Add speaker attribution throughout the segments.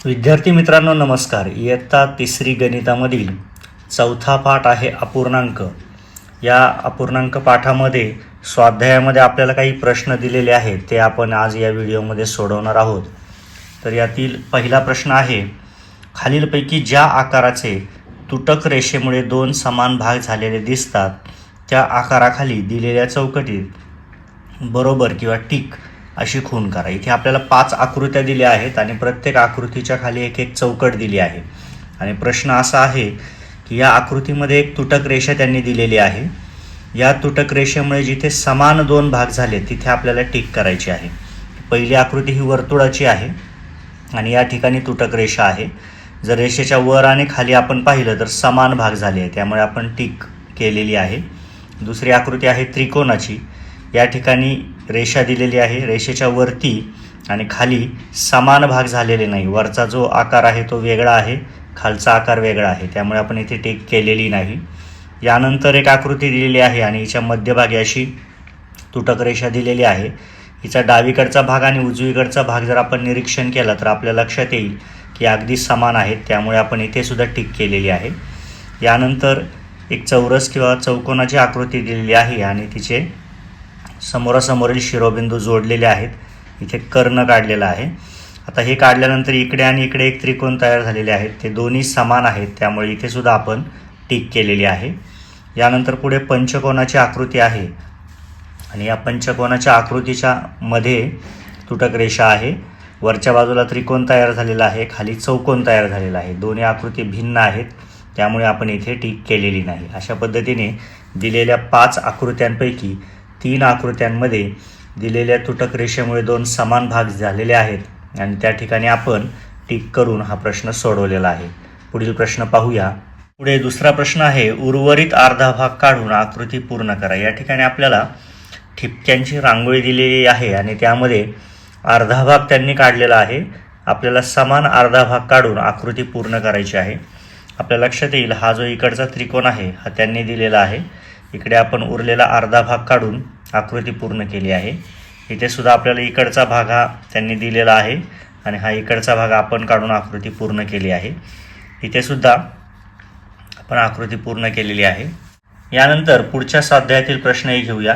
Speaker 1: विद्यार्थी मित्रांनो नमस्कार. इयत्ता तिसरी गणितामधील चौथा पाठ आहे अपूर्णांक. या अपूर्णांक पाठामध्ये स्वाध्यायामध्ये आपल्याला काही प्रश्न दिलेले आहेत ते आपण आज या व्हिडिओमध्ये सोडवणार आहोत. तर यातील पहिला प्रश्न आहे, खालीलपैकी ज्या आकाराचे तुटक रेषेमुळे दोन समान भाग झालेले दिसतात त्या आकाराखाली दिलेल्या चौकटीत बरोबर किंवा टिक अशी खूण करा. इथे आपल्याला 5 आकृत्या दिल्या आहेत आणि प्रत्येक आकृतीच्या खाली एक एक चौकट दिली आहे. आणि प्रश्न असा आहे की या आकृतीमध्ये एक तुटक रेषा त्यांनी दिलेली आहे. या तुटक रेषेमुळे जिथे समान दोन भाग झाले तिथे आपल्याला टिक करायची आहे. पहिली आकृती ही वर्तुळाची आहे आणि या ठिकाणी तुटक रेषा आहे. जर रेषेच्या वर आणि खाली आपण पाहिलं तर समान भाग झाले आहे, त्यामुळे आपण टिक केलेली आहे. दुसरी आकृती आहे त्रिकोणाची. या ठिकाणी रेषा दिलेली आहे, रेषेच्या वरती आणि खाली समान भाग झालेले नाही. वरचा जो आकार आहे तो वेगळा आहे, खालचा आकार वेगळा आहे, त्यामुळे आपण इथे टिक केलेली नाही. यानंतर एक आकृती दिलेली आहे आणि हिच्या मध्यभागी अशी तुटक रेषा दिलेली आहे. हिचा डावीकडचा भाग आणि उजवीकडचा भाग जर आपण निरीक्षण केला तर आपल्या लक्षात येईल की अगदी समान आहेत, त्यामुळे आपण इथे सुद्धा टिक केलेली आहे. यानंतर एक चौरस किंवा चौकोनाची आकृती दिलेली आहे आणि तिचे समोरासमोरील शिरोबिंदू जोडलेले आहेत. इथे कर्ण काढलेला आहे. आता हे काढल्यानंतर इकडे आणि इकडे एक त्रिकोण तयार झालेले आहेत, ते दोन्ही समान आहेत, त्यामुळे इथे सुद्धा आपण टिक केलेली आहे. यानंतर पुढे पंचकोनाची आकृती आहे आणि या पंचकोनाच्या आकृतीच्या मध्ये तुटक रेषा आहे. वरच्या बाजूला त्रिकोण तयार झालेला आहे, खाली चौकोन तयार झालेला आहे. दोन्ही आकृती भिन्न आहेत, त्यामुळे आपण इथे टिक केलेली नाही. अशा पद्धतीने दिलेल्या 5 आकृत्यांपैकी 3 आकृत्यांमध्ये दिलेल्या तुटक रेषेमुळे दोन समान भाग झालेले आहेत आणि त्या ठिकाणी आपण टिक करून हा प्रश्न सोडवलेला आहे. पुढील प्रश्न पाहूया. पुढे दुसरा प्रश्न आहे, उर्वरित अर्धा भाग काढून आकृती पूर्ण करा. या ठिकाणी आपल्याला ठिपक्यांची रांगोळी दिलेली आहे आणि त्यामध्ये अर्धा भाग त्यांनी काढलेला आहे. आपल्याला समान अर्धा भाग काढून आकृती पूर्ण करायची आहे. आपल्या लक्षात येईल हा जो इकडचा त्रिकोण आहे हा त्यांनी दिलेला आहे. इकडे आपण उरलेला अर्धा भाग काढून आकृती पूर्ण केली आहे. इथे सुद्धा आपल्याला इकडचा भाग हा त्यांनी दिलेला आहे आणि हा इकडचा भाग आपण काढून आकृती पूर्ण केली आहे. इथे सुद्धा आपण आकृती पूर्ण केलेली आहे. यानंतर पुढच्या स्वाध्यायातील प्रश्नही घेऊया.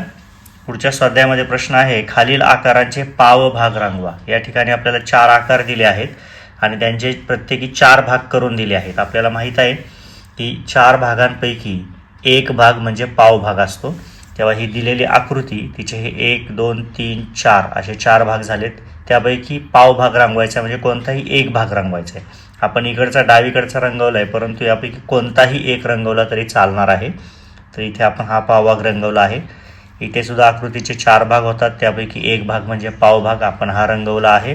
Speaker 1: पुढच्या स्वाध्यायामध्ये प्रश्न आहे, खालील आकारांचे पाव भाग रंगवा. या ठिकाणी आपल्याला 4 आकार दिले आहेत आणि त्यांचे प्रत्येकी 4 भाग करून दिले आहेत. आपल्याला माहीत आहे की 4 भागांपैकी एक भाग म्हणजे पाव भाग असतो. तेव्हा ही दिलेली आकृती तिचे हे 1 2 3 4 असे 4 भाग झालेत. त्यापैकी पाव भाग रंगवायचा म्हणजे कोणताही एक भाग रंगवायचा आहे. आपण इकडचा डावीकडचा रंगवला आहे, परंतु यापैकी कोणताही एक रंगवला तरी चालणार आहे. तर इथे आपण हा पाव भाग रंगवला आहे. इथे सुद्धा आकृतीचे 4 भाग होतात, त्यापैकी एक भाग म्हणजे पाव भाग आपण हा रंगवला आहे.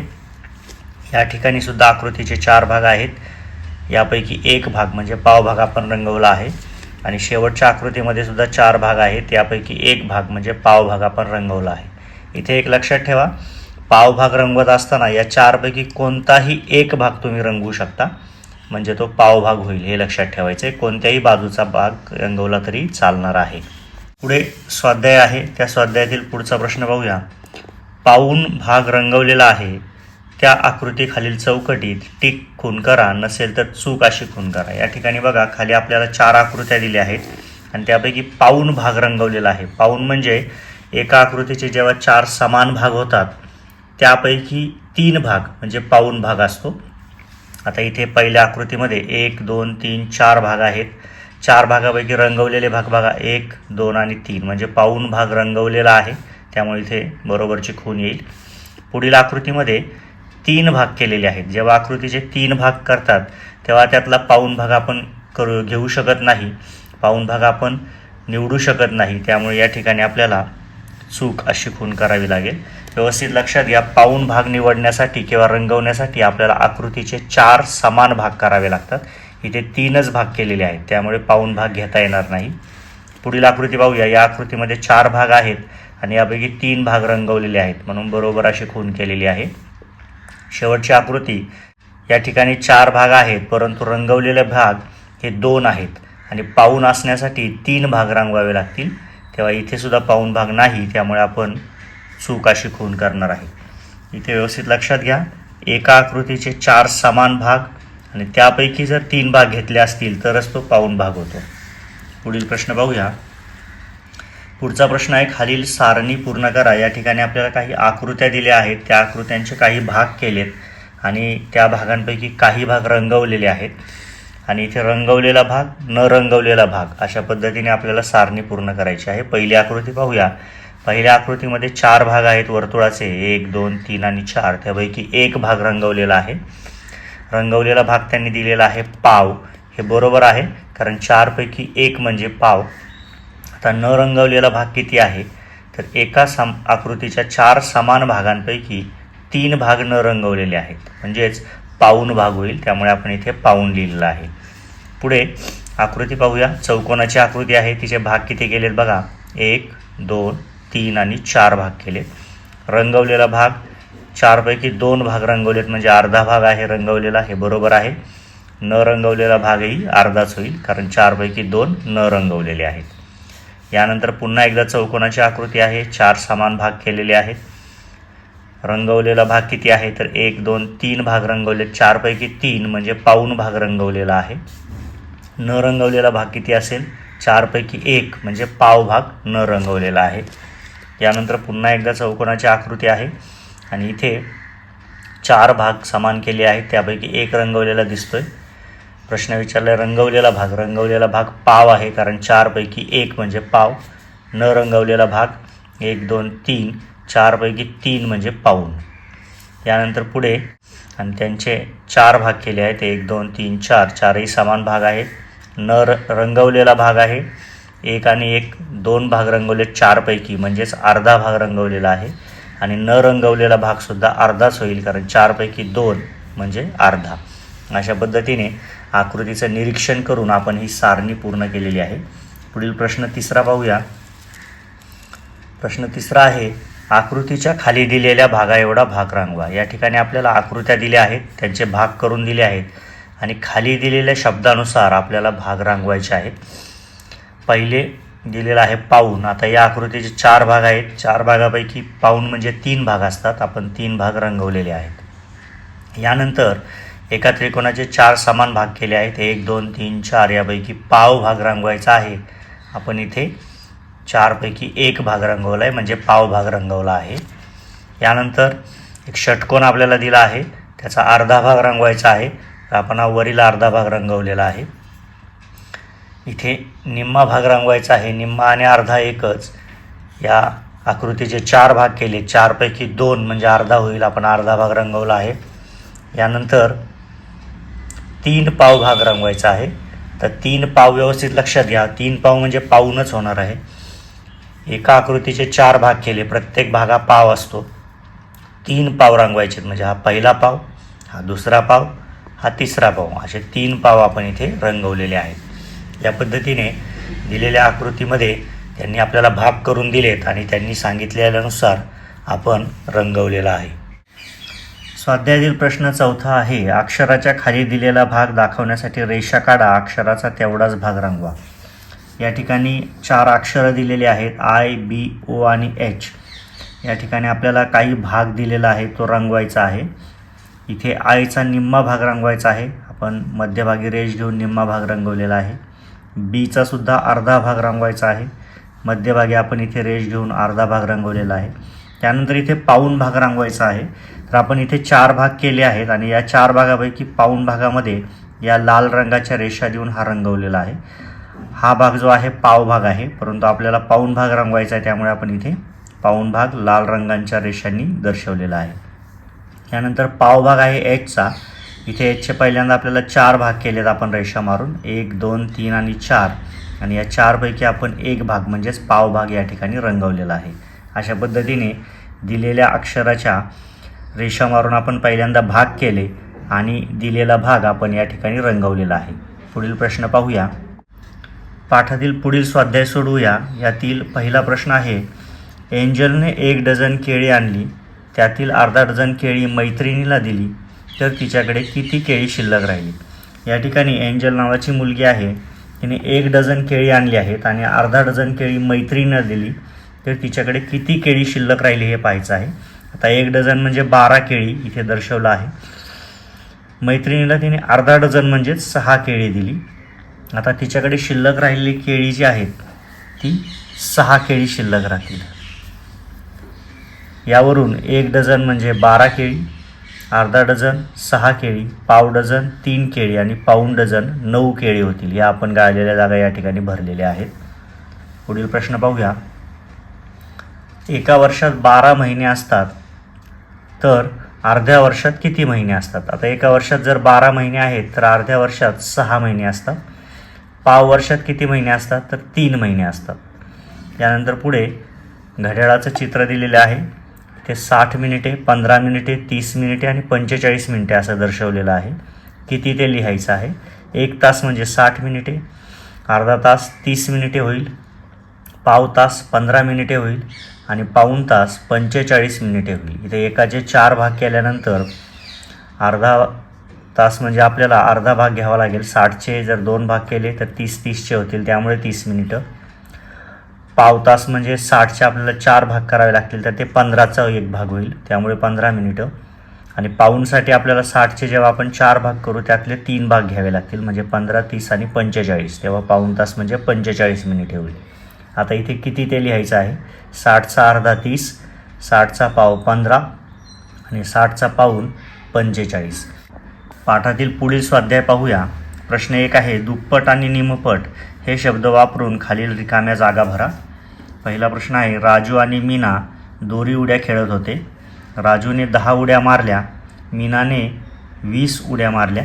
Speaker 1: या ठिकाणी सुद्धा आकृतीचे 4 भाग आहेत, यापैकी एक भाग म्हणजे पाव भाग आपण रंगवला आहे. आणि शेवटच्या आकृतीमध्ये सुद्धा 4 भाग आहेत, यापैकी एक भाग म्हणजे पाव भाग आपण रंगवला आहे. इथे एक लक्षात ठेवा, पाव भाग रंगवत असताना या 4 पैकी कोणताही एक भाग तुम्ही रंगवू शकता, म्हणजे तो पाव भाग होईल. हे लक्षात ठेवायचं आहे. कोणत्याही बाजूचा भाग रंगवला तरी चालणार आहे. पुढे स्वाध्याय आहे, त्या स्वाध्यायातील पुढचा प्रश्न पाहूया. पाऊण भाग रंगवलेला आहे त्या आकृती खालील चौकटीत टिक खूण करा, नसेल तर चूक अशी खूण करा. या ठिकाणी बघा, खाली आपल्याला 4 आकृत्या दिल्या आहेत आणि त्यापैकी पाऊण भाग रंगवलेला आहे. पाऊण म्हणजे एका आकृतीचे जेव्हा 4 समान भाग होतात त्यापैकी 3 भाग म्हणजे पाऊण भाग असतो. आता इथे पहिल्या आकृतीमध्ये 1 2 3 4 भाग आहेत. 4 भागापैकी रंगवलेले भाग बघा 1 2 आणि 3 म्हणजे पाऊण भाग रंगवलेला आहे, त्यामुळे इथे बरोबरची खूण येईल. पुढील आकृतीमध्ये 3 भाग केलेले आहेत. जेव्हा आकृतीचे 3 भाग करतात तेव्हा त्यातला पाऊण भाग आपण घेऊ शकत नाही, पाऊण भाग आपण निवडू शकत नाही, त्यामुळे या ठिकाणी आपल्याला चूक अशी खूण करावी लागेल. व्यवस्थित लक्षात घ्या, पाऊण भाग निवडण्यासाठी किंवा रंगवण्यासाठी आपल्याला आकृतीचे 4 समान भाग करावे लागतात. इथे 3च भाग केलेले आहेत, त्यामुळे पाऊण भाग घेता येणार नाही. पुढील आकृती पाहूया. या आकृतीमध्ये 4 भाग आहेत आणि यापैकी 3 भाग रंगवलेले आहेत, म्हणून बरोबर अशी खूण केलेली आहे. शेवटची आकृती, या ठिकाणी 4 भाग आहेत परंतु रंगवलेले भाग हे 2 आहेत आणि पाऊण असण्यासाठी 3 भाग रंगवावे लागतील. तेव्हा इथे सुद्धा पाऊण भाग नाही, त्यामुळे आपण चूक अशी खूण करणार आहे. इथे व्यवस्थित लक्षात घ्या, एका आकृतीचे 4 समान भाग आणि त्यापैकी जर 3 भाग घेतले असतील तरच तो पाऊण भाग होतो. पुढील प्रश्न पाहूया. पुढचा प्रश्न आहे, खालील सारणी पूर्ण करा. या ठिकाणी आपल्याला काही आकृत्या दिल्या आहेत, त्या आकृत्यांचे काही भाग केलेत आणि त्या भागांपैकी काही भाग रंगवलेले आहेत आणि इथे रंगवलेला भाग, न रंगवलेला भाग, अशा पद्धतीने आपल्याला सारणी पूर्ण करायची आहे. पहिली आकृती पाहूया. पहिल्या आकृतीमध्ये 4 भाग आहेत वर्तुळाचे, 1, 2, 3 आणि 4. त्यापैकी एक भाग रंगवलेला आहे. रंगवलेला भाग त्यांनी दिलेला आहे पाव. हे बरोबर आहे, कारण 4 पैकी 1 म्हणजे पाव. आता न रंगवलेला भाग किती आहे, तर एका आकृतीच्या 4 समान भागांपैकी 3 भाग न रंगवलेले आहेत, म्हणजेच पाऊण भाग होईल. त्यामुळे आपण इथे पाऊण लिहिलेलं आहे. पुढे आकृती पाहूया. चौकोनाची आकृती आहे, तिचे भाग किती केलेत बघा. 1, 2, 3 आणि 4 भाग केलेत. रंगवलेला भाग 4 पैकी 2 भाग रंगवलेत, म्हणजे अर्धा भाग आहे रंगवलेला. हे बरोबर आहे. न रंगवलेला भागही अर्धाच होईल, कारण 4 पैकी 2 न रंगवलेले आहेत. यानंतर पुन्हा एकदा चौकोनाची आकृती आहे, 4 समान भाग केलेले आहेत. रंगवलेला भाग किती आहे, तर 1, 2, 3 भाग रंगवले. 4 पैकी 3 म्हणजे पाऊण भाग रंगवलेला आहे. न रंगवलेला भाग किती असेल, 4 पैकी 1 म्हणजे पाव भाग न रंगवलेला आहे. यानंतर पुन्हा एकदा चौकोनाची आकृती आहे आणि इथे 4 भाग समान केले आहेत, त्यापैकी 1 रंगवलेला दिसतोय. प्रश्न विचारला रंगवलेला भाग. रंगवलेला भाग पाव आहे, कारण 4 पैकी 1 म्हणजे पाव. न रंगवलेला भाग 1, 2, 3, 4 पैकी 3 म्हणजे पाऊण. यानंतर पुढे आणि त्यांचे 4 भाग केले आहेत, 1, 2, 3, 4. 4ही समान भाग आहेत. न रंगवलेला भाग आहे 1 आणि 1, 2 भाग रंगवले 4 पैकी, म्हणजेच अर्धा भाग रंगवलेला आहे. आणि न रंगवलेला भागसुद्धा अर्धाच होईल, कारण 4 पैकी 2 म्हणजे अर्धा. अशा पद्धतीने आकृतीचं निरीक्षण करून आपण ही सारणी पूर्ण केलेली आहे. पुढील प्रश्न तिसरा पाहूया. प्रश्न तिसरा आहे, आकृतीच्या खाली दिलेल्या भागा एवढा भाग रांगवा. या ठिकाणी आपल्याला आकृत्या दिल्या आहेत, त्यांचे भाग करून दिले आहेत आणि खाली दिलेल्या शब्दानुसार आपल्याला भाग रांगवायचे आहेत. पहिले दिलेलं आहे पाऊण. आता या आकृतीचे 4 भाग आहेत. 4 भागापैकी पाऊण म्हणजे 3 भाग असतात. आपण 3 भाग रंगवलेले आहेत. यानंतर एका त्रिकोणाचे 4 समान भाग केले आहेत, 1, 2, 3, 4. यापैकी पाव भाग रंगवायचा आहे. आपण इथे 4 पैकी 1 भाग रंगवला आहे, म्हणजे पाव भाग रंगवला आहे. यानंतर एक षटकोन आपल्याला दिला आहे, त्याचा अर्धा भाग रंगवायचा आहे. तर आपण हा वरील अर्धा भाग रंगवलेला आहे. इथे निम्मा भाग रंगवायचा आहे. निम्मा आणि अर्धा एकच. या आकृतीचे 4 भाग केले, 4 पैकी 2 म्हणजे अर्धा होईल. आपण अर्धा भाग रंगवला आहे. यानंतर 3 पाव भाग रंगवायचा आहे. तर 3 पाव व्यवस्थित लक्षात घ्या, 3 पाव म्हणजे पाऊणच होणार आहे. एका आकृतीचे 4 भाग केले, प्रत्येक भाग हा पाव असतो. 3 पाव रंगवायचे, म्हणजे हा पहिला पाव, हा दुसरा पाव, हा तिसरा पाव, असे 3 पाव आपण इथे रंगवलेले आहेत. या पद्धतीने दिलेल्या आकृतीमध्ये त्यांनी आपल्याला भाग करून दिलेत आणि त्यांनी सांगितलेल्यानुसार आपण रंगवलेला आहे. स्वाध्यायातील प्रश्न चौथा आहे, अक्षराच्या खाली दिलेला भाग दाखवण्यासाठी रेषा काढा. अक्षराचा तेवढाच भाग रंगवा. या ठिकाणी 4 अक्षरं दिलेली आहेत, I, B, O आणि H. या ठिकाणी आपल्याला काही भाग दिलेला आहे, तो रंगवायचा आहे. इथे आयचा निम्मा भाग रंगवायचा आहे. आपण मध्यभागी रेष घेऊन निम्मा भाग रंगवलेला आहे. बीचा सुद्धा अर्धा भाग रंगवायचा आहे. मध्यभागी आपण इथे रेष घेऊन अर्धा भाग रंगवलेला आहे. त्यानंतर इथे पाऊण भाग रंगवायचा आहे. तर आपण इथे 4 भाग केले आहेत आणि या 4 भागापैकी पाऊण भागामध्ये या लाल रंगाच्या रेषा देऊन हा रंगवलेला आहे. हा भाग जो आहे पाव भाग आहे, परंतु आपल्याला पाऊण भाग रंगवायचा आहे, त्यामुळे आपण इथे पाऊण भाग लाल रंगांच्या रेषांनी दर्शवलेला आहे. यानंतर पाव भाग आहे Hचा. इथे Hचे पहिल्यांदा आपल्याला 4 भाग केलेत आपण रेषा मारून, 1, 2, 3 आणि 4. आणि या 4 पैकी आपण 1 भाग म्हणजेच पाव भाग या ठिकाणी रंगवलेला आहे. अशा पद्धतीने दिलेल्या अक्षराच्या रेषा मारून आपण पहिल्यांदा भाग केले आणि दिलेला भाग आपण या ठिकाणी रंगवलेला आहे. पुढील प्रश्न पाहूया. पाठातील पुढील स्वाध्याय सोडवूया. यातील पहिला प्रश्न आहे, एंजलने 1 डझन केळी आणली, त्यातील अर्धा डझन केळी मैत्रिणीला दिली, तर तिच्याकडे किती केळी शिल्लक राहिली. या ठिकाणी एंजल नावाची मुलगी आहे, तिने 1 डझन केळी आणली आहेत आणि अर्धा डझन केळी मैत्रिणीला दिली, तर तिच्याकडे किती केळी शिल्लक राहिली हे पाहायचं आहे. आता 1 डझन म्हणजे 12 केळी इथे दर्शवलं आहे. मैत्रिणीला तिने अर्धा डझन म्हणजेच 6 केळी दिली. आता तिच्याकडे शिल्लक राहिलेली केळी जी आहेत ती 6 केळी शिल्लक राहतील. यावरून 1 डझन म्हणजे 12 केळी, अर्धा डझन 6 केळी, पाव डझन 3 केळी आणि पाऊण डझन 9 केळी होतील. या आपण गाळलेल्या जागा या ठिकाणी भरलेल्या आहेत. पुढील प्रश्न पाहूया. एका वर्षात 12 महिने असतात तर अर्ध्या वर्षात किती महिने असतात? आता एका वर्षात जर 12 महिने आहेत तर अर्ध्या वर्षात 6 महिने असतात. पाव वर्षात किती महिने असतात? तर 3 महिने असतात. यानंतर पुढे घड्याळाचं चित्र दिलेलं आहे. ते 60 मिनिटे, 15 मिनिटे, 30 मिनिटे आणि 45 मिनिटे असं दर्शवलेलं आहे. किती ते लिहायचं आहे. 1 तास म्हणजे 60 मिनिटे, अर्धा तास 30 मिनिटे होईल, पाव तास 15 मिनिटे होईल आणि पाऊण तास 45 मिनिटे होईल. इथे एकाचे 4 भाग केल्यानंतर अर्धा तास म्हणजे आपल्याला अर्धा भाग घ्यावा लागेल. 60चे जर 2 भाग केले तर 30-30चे होतील, त्यामुळे 30 मिनिटं. पाव तास म्हणजे 60चे आपल्याला 4 भाग करावे लागतील तर ते 15चा 1 भाग होईल, त्यामुळे 15 मिनिटं. आणि पाऊणसाठी आपल्याला 60चे जेव्हा आपण 4 भाग करू त्यातले 3 भाग घ्यावे लागतील, म्हणजे 15, 30 आणि 45, तेव्हा पाऊण तास म्हणजे 45 मिनिटे होईल. आता इथे किती ते लिहायचं आहे. 60चा अर्धा 30, 60चा पाव 15 आणि 60चा पाऊण 45. पाठातील पुढील स्वाध्याय पाहूया. प्रश्न 1 आहे. दुप्पट आणि निमपट हे शब्द वापरून खालील रिकाम्या जागा भरा. पहिला प्रश्न आहे. राजू आणि मीना दोरी उड्या खेळत होते. राजूने 10 उड्या मारल्या, मीनाने 20 उड्या मारल्या,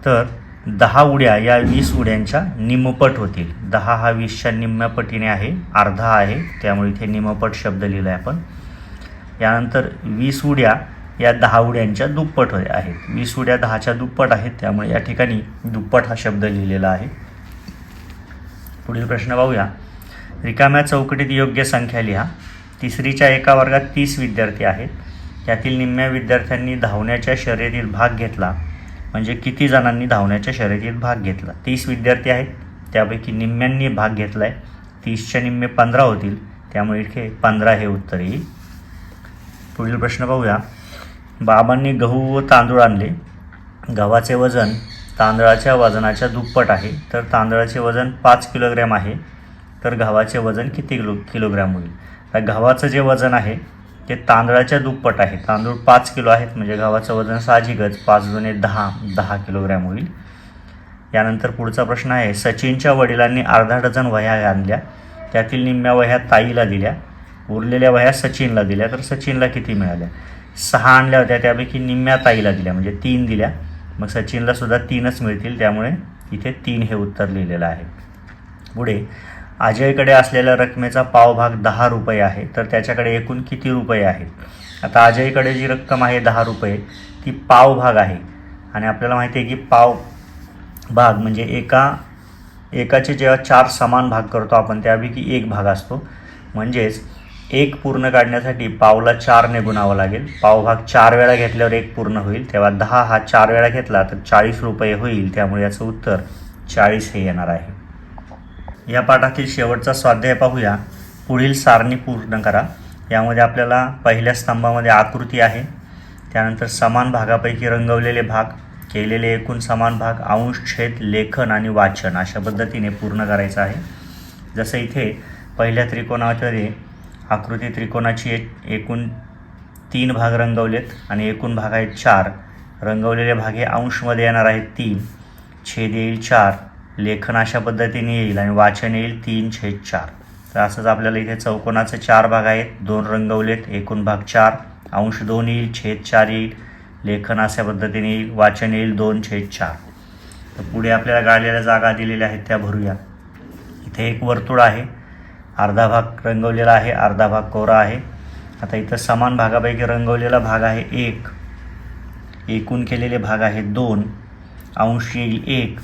Speaker 1: तर 10 उड्या या 20 उड्यांच्या निमपट होतील. 10 हा 20च्या निम्म्या पटीने आहे, अर्धा आहे, त्यामुळे इथे निमपट शब्द लिहिला आहे आपण. यानंतर 20 उड्या या 10 उड्यांच्या दुप्पट आहेत. 20 उड्या 10च्या दुप्पट आहेत, त्यामुळे या ठिकाणी दुप्पट हा शब्द लिहिलेला आहे. पुढील प्रश्न पाहूया. रिकाम्या चौकटीत योग्य संख्या लिहा. तिसरीच्या एका वर्गात 30 विद्यार्थी आहेत. त्यातील निम्म्या विद्यार्थ्यांनी धावण्याच्या शर्यतीत भाग घेतला, म्हणजे किती जणांनी धावण्याच्या शर्यतीत भाग घेतला? 30 विद्यार्थी आहेत, त्यापैकी निम्म्यांनी भाग घेतला आहे. 30च्या निम्मे 15 होतील, त्यामुळे इथे 15 हे उत्तर येईल. पुढील प्रश्न पाहूया. बाबांनी गहू व तांदूळ आणले. गव्हाचे वजन तांदळाच्या वजनाच्या दुप्पट आहे, तर तांदळाचे वजन 5 किलोग्रॅम आहे, तर गव्हाचे वजन किती किलोग्रॅम होईल? तर गव्हाचं जे वजन आहे ते तांदळाच्या दुप्पट आहे. तांदूळ 5 किलो आहेत, म्हणजे गव्हाचं वजन साहजिकच 5 दुणे 10 किलोग्रॅम होईल. यानंतर पुढचा प्रश्न आहे. सचिनच्या वडिलांनी अर्धा डझन वह्या आणल्या. त्यातील निम्म्या वह्या ताईला दिल्या, उरलेल्या वह्या सचिनला दिल्या, तर सचिनला किती मिळाल्या? 6 आणल्या होत्या, त्यापैकी निम्म्या ताईला दिल्या, म्हणजे 3 दिल्या, मग सचिनला सुद्धा 3च मिळतील, त्यामुळे इथे 3 हे उत्तर लिहिलेलं आहे. पुढे अजयकडे असलेल्या रकमेचा पावभाग 10 रुपये आहे, तर त्याच्याकडे एकूण किती रुपये आहेत? आता अजयकडे जी रक्कम आहे 10 रुपये ती पावभाग आहे, आणि आपल्याला माहिती आहे की पावभाग म्हणजे एकाचे जेव्हा 4 समान भाग करतो आपण त्यापैकी 1 भाग असतो, म्हणजेच 1 पूर्ण काढण्यासाठी पावला 4ने गुणावं लागेल. पावभाग 4 वेळा घेतल्यावर 1 पूर्ण होईल, तेव्हा 10 हा 4 वेळा घेतला तर 40 रुपये होईल, त्यामुळे याचं उत्तर 40 हे येणार आहे. या पाठातील शेवटचा स्वाध्याय पाहूया. पुढील सारणी पूर्ण करा. यामध्ये आपल्याला पहिल्या स्तंभामध्ये आकृती आहे, त्यानंतर समान भागापैकी रंगवलेले भाग, केलेले एकूण समान भाग, अंश, छेद, लेखन आणि वाचन अशा पद्धतीने पूर्ण करायचं आहे. जसं इथे पहिल्या त्रिकोणामध्ये आकृती त्रिकोणाची एकूण 3 भाग रंगवलेत आणि एकूण भाग आहेत 4. रंगवलेले भाग हे अंशमध्ये येणार आहेत 3, छेद येईल 4, लेखन अशा पद्धतीने येईल आणि वाचन येईल 3/4. तर असंच आपल्याला इथे चौकोनाचे 4 भाग आहेत, 2 रंगवलेत, एकूण भाग 4, अंश 2 येईल, छेद 4 येईल, लेखन अशा पद्धतीने येईल, वाचन येईल 2/4. तर पुढे आपल्याला गाळलेल्या जागा दिलेल्या आहेत त्या भरूया. इथे एक वर्तुळ आहे, अर्धा भाग रंगवलेला आहे, अर्धा भाग कोरा आहे. आता इथं समान भागापैकी रंगवलेला भाग आहे 1, एकूण केलेले भाग आहे 2, अंश येईल 1,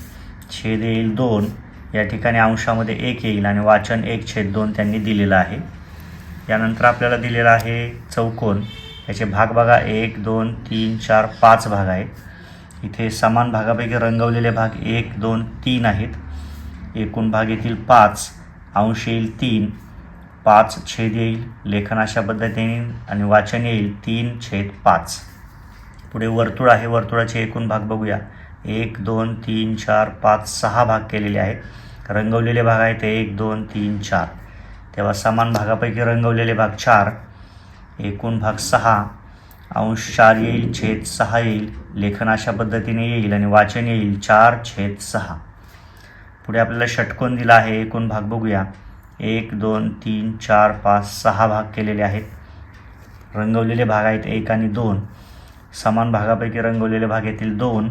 Speaker 1: छेद येईल 2, या ठिकाणी अंशामध्ये 1 येईल आणि वाचन 1/2 त्यांनी दिलेलं आहे. यानंतर आपल्याला दिलेला आहे चौकोन, याचे भाग बघा 1, 2, 3, 4, 5 भाग आहेत. इथे समान भागापैकी रंगवलेले भाग 1, 2, 3 आहेत, एकूण भाग येतील 5, अंश येईल 3, 5 छेद येईल, लेखन अशा पद्धतीने आणि वाचन येईल 3/5. पुढे वर्तुळ आहे, वर्तुळाचे एकूण भाग बघूया. 1 2 3 4 5 6 भाग केलेले आहेत. रंगवलेले भाग आहेत 1 2 3 4. तेव्हा समान भागापैकी रंगवलेले भाग 4, एकूण भाग 6, अंश 4 येईल, छेद 6 येईल, लेखन अशा पद्धतीने येईल आणि वाचन येईल 4/6. पुढे आपल्याला षटकोन दिला आहे, एकूण भाग बघूया. 1 2 3 4 5 6 भाग केलेले आहेत. रंगवलेले भाग आहेत 1 आणि 2. समान भागापैकी रंगवलेले भाग येतील 2,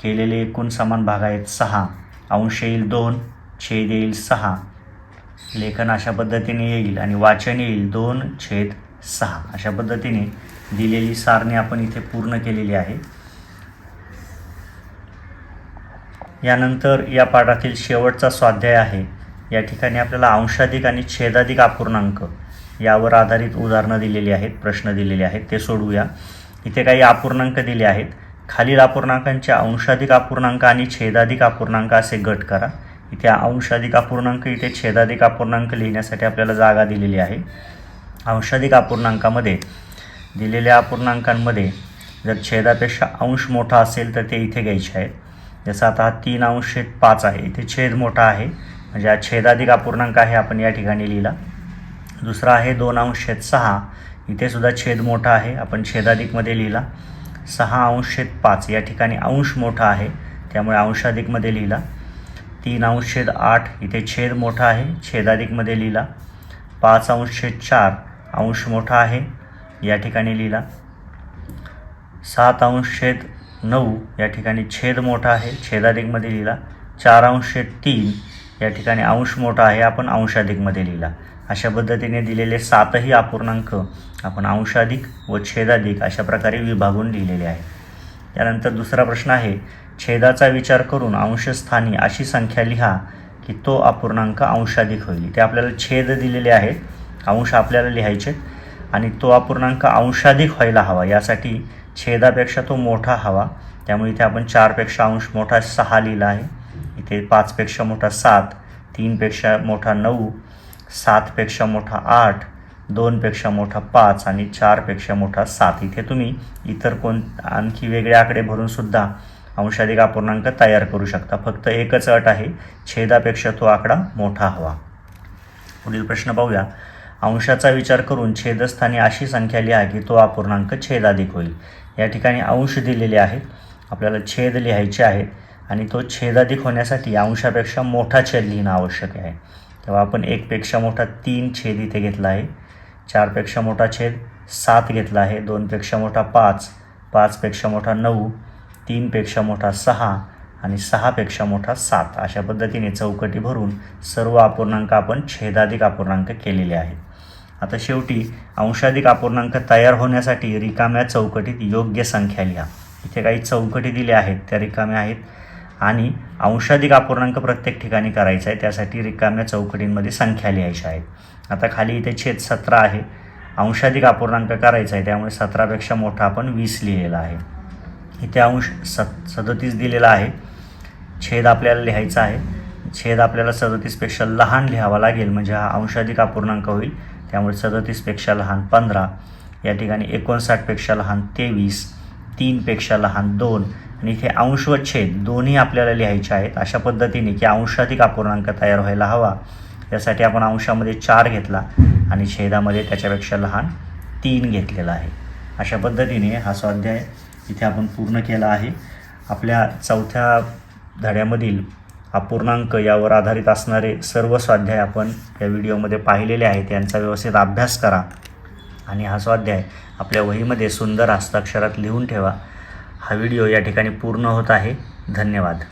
Speaker 1: केलेले एकूण समान भाग आहेत 6. अंश येईल 2, छेद येईल 6, लेखन अशा पद्धतीने येईल आणि वाचन येईल 2/6. अशा पद्धतीने दिलेली सारणी आपण इथे पूर्ण केलेली आहे. यानंतर या पाठातील शेवटचा स्वाध्याय आहे. या ठिकाणी आपल्याला अंशाधिक आणि छेदाधिक अपूर्णांक यावर आधारित उदाहरणं दिलेली आहेत, प्रश्न दिलेले आहेत, ते सोडवूया. इथे काही अपूर्णांक दिले आहेत. खालील अपूर्णांकांचे अंशाधिक अपूर्णांक आणि छेदाधिक अपूर्णांक असे गट करा. इथे अंशाधिक अपूर्णांक, इथे छेदाधिक अपूर्णांक लिहिण्यासाठी आपल्याला जागा दिलेली आहे. अंशाधिक अपूर्णांकामध्ये दिलेल्या अपूर्णांकांमध्ये जर छेदापेक्षा अंश मोठा असेल तर ते इथे घ्यायचे आहेत. जसं आता हा 3/5 आहे, इथे छेद मोठा आहे म्हणजे हा छेदाधिक अपूर्णांक आहे, आपण या ठिकाणी लिहिला. दुसरा आहे 2/6, इथे सुद्धा छेद मोठा आहे, आपण छेदाधिकमध्ये लिहिला. 6/5 या ठिकाणी अंश मोठा आहे त्यामुळे अंशाधिकमध्ये लिहिला. 3/8 इथे छेद मोठा आहे, छेदाधिकमध्ये लिहिला. 5/4 अंश मोठा आहे, या ठिकाणी लिहिला. 7/9 या ठिकाणी छेद मोठा आहे, छेदाधिकमध्ये लिहिला. 4/3 या ठिकाणी अंश मोठा आहे, आपण अंशाधिकमध्ये लिहिला. अशा पद्धतीने दिलेले 7ही अपूर्णांक आपण अंशाधिक व छेदाधिक अशा प्रकारे विभागून लिहिलेले आहे. त्यानंतर दुसरा प्रश्न आहे, छेदाचा विचार करून अंशस्थानी अशी संख्या लिहा की तो अपूर्णांक अंशाधिक होईल. ते आपल्याला छेद दिलेले आहेत, अंश आपल्याला लिहायचे आणि तो अपूर्णांक अंशाधिक व्हायला हवा, यासाठी छेदापेक्षा तो मोठा हवा. त्यामुळे इथे आपण 4पेक्षा अंश मोठा 6 लिहिला आहे. इथे 5पेक्षा मोठा 7, 3पेक्षा मोठा 9, 7पेक्षा मोठा 8, 2पेक्षा मोठा 5 आणि 4पेक्षा मोठा 7. इथे तुम्ही इतर आणखी वेगळे आकडे भरून सुद्धा अंशाधिक अपूर्णांक तयार करू शकता. फक्त एकच अट आहे, छेदापेक्षा तो आकडा मोठा हवा. पुढील प्रश्न पाहूया. अंशाचा विचार करून छेदस्थानी अशी संख्या लिहा की तो अपूर्णांक छेदाधिक होईल. या ठिकाणी अंश दिलेले आहेत, आपल्याला छेद लिहायचे आहेत आणि तो छेदाधिक होण्यासाठी अंशापेक्षा मोठा छेद लिहिणं आवश्यक आहे. तेव्हा आपण 1पेक्षा मोठा 3 छेद इथे घेतला आहे, 4पेक्षा मोठा छेद 7 घेतला आहे, 2पेक्षा मोठा 5, 5पेक्षा मोठा 9, 3पेक्षा मोठा 6 आणि 6पेक्षा मोठा 7. अशा पद्धतीने चौकटी भरून सर्व अपूर्णांक आपण छेदाधिक अपूर्णांक केलेले आहेत. आता शेवटी अंशाधिक अपूर्णांक तयार होण्यासाठी रिकाम्या चौकटीत योग्य संख्या लिहा. इथे काही चौकटी दिल्या आहेत, त्या रिकाम्या आहेत आणि अंशाधिक अपूर्णांक प्रत्येक ठिकाणी करायचा आहे, त्यासाठी रिकाम्या चौकटींमध्ये संख्या लिहायच्या आहेत. आता खाली इथे छेद 17 आहे, अंशाधिक अपूर्णांक करायचा आहे त्यामुळे 17पेक्षा मोठा आपण 20 लिहिलेला आहे. इथे अंश 37 दिलेला आहे, छेद आपल्याला लिहायचा आहे, छेद आपल्याला 37पेक्षा लहान लिहावा लागेल म्हणजे हा अंशाधिक अपूर्णांक होईल. त्यामुळे 37पेक्षा लहान 15, या ठिकाणी 59पेक्षा लहान 23, 3पेक्षा लहान 2 आणि इथे अंश व छेद दोन्ही आपल्याला लिहायचे आहेत. अशा पद्धतीने की अंशाधिक अपूर्णांक तयार व्हायला हवा, यासाठी आपण अंशामध्ये 4 घेतला आणि छेदामध्ये त्याच्यापेक्षा लहान 3 घेतलेला आहे. अशा पद्धतीने हा स्वाध्याय इथे आपण पूर्ण केला आहे. आपल्या 4थ्या धड्यामधील अपूर्णांक यावर आधारित असणारे सर्व स्वाध्याय आपण या व्हिडिओमध्ये पाहिलेले आहेत. यांचा व्यवस्थित अभ्यास करा आणि हा स्वाध्याय आपल्या वहीमध्ये सुंदर हस्ताक्षरात लिहून ठेवा. हा व्हिडिओ या ठिकाणी पूर्ण होत आहे. धन्यवाद.